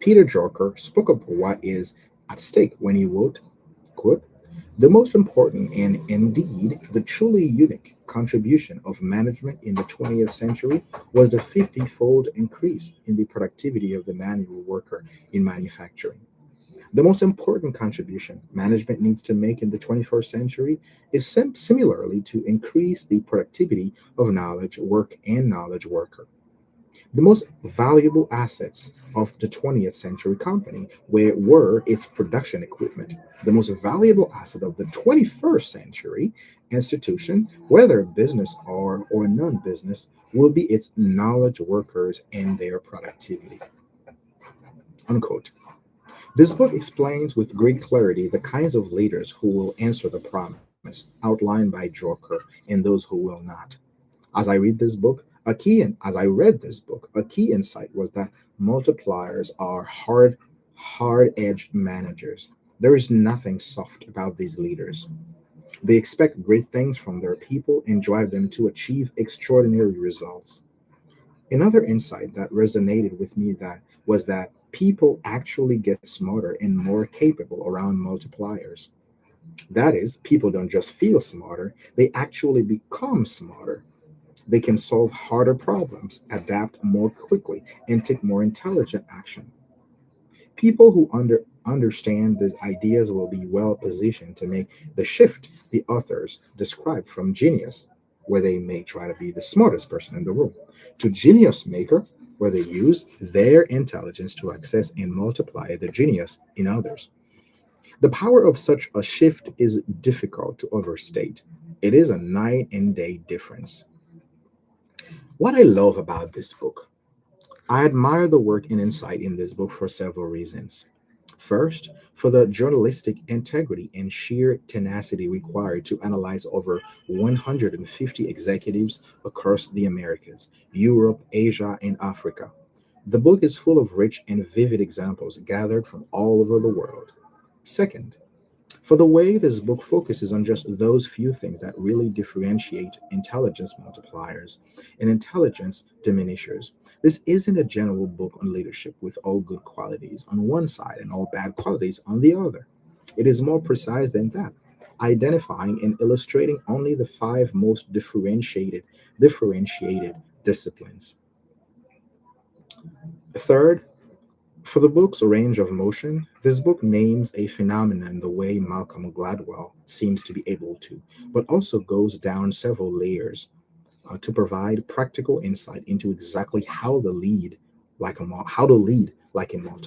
Peter Drucker spoke of what is at stake when he wrote, quote, "The most important and indeed the truly unique contribution of management in the 20th century was the 50-fold increase in the productivity of the manual worker in manufacturing. The most important contribution management needs to make in the 21st century is similarly to increase the productivity of knowledge work and knowledge worker. The most valuable assets of the 20th century company were its production equipment. The most valuable asset of the 21st century institution, whether business or non business, will be its knowledge workers and their productivity." Unquote. This book explains with great clarity the kinds of leaders who will answer the promise outlined by Joker and those who will not. As I read this book, a key insight was that multipliers are hard-edged managers. There is nothing soft about these leaders. They expect great things from their people and drive them to achieve extraordinary results. Another insight that resonated with me that was that people actually get smarter and more capable around multipliers. That is, people don't just feel smarter, they actually become smarter. They can solve harder problems, adapt more quickly, and take more intelligent action. People who understand these ideas will be well positioned to make the shift the authors describe from genius, where they may try to be the smartest person in the room, to genius maker, where they use their intelligence to access and multiply the genius in others. The power of such a shift is difficult to overstate. It is a night and day difference. What I love about this book, I admire the work and insight in this book for several reasons. First, for the journalistic integrity and sheer tenacity required to analyze over 150 executives across the Americas, Europe, Asia, and Africa. The book is full of rich and vivid examples gathered from all over the world. Second, for the way this book focuses on just those few things that really differentiate intelligence multipliers and intelligence diminishers. This isn't a general book on leadership with all good qualities on one side and all bad qualities on the other. It is more precise than that, identifying and illustrating only the five most differentiated disciplines. Third, for the book's range of motion, this book names a phenomenon the way Malcolm Gladwell seems to be able to, but also goes down several layers to provide practical insight into exactly how to lead like a multiplier.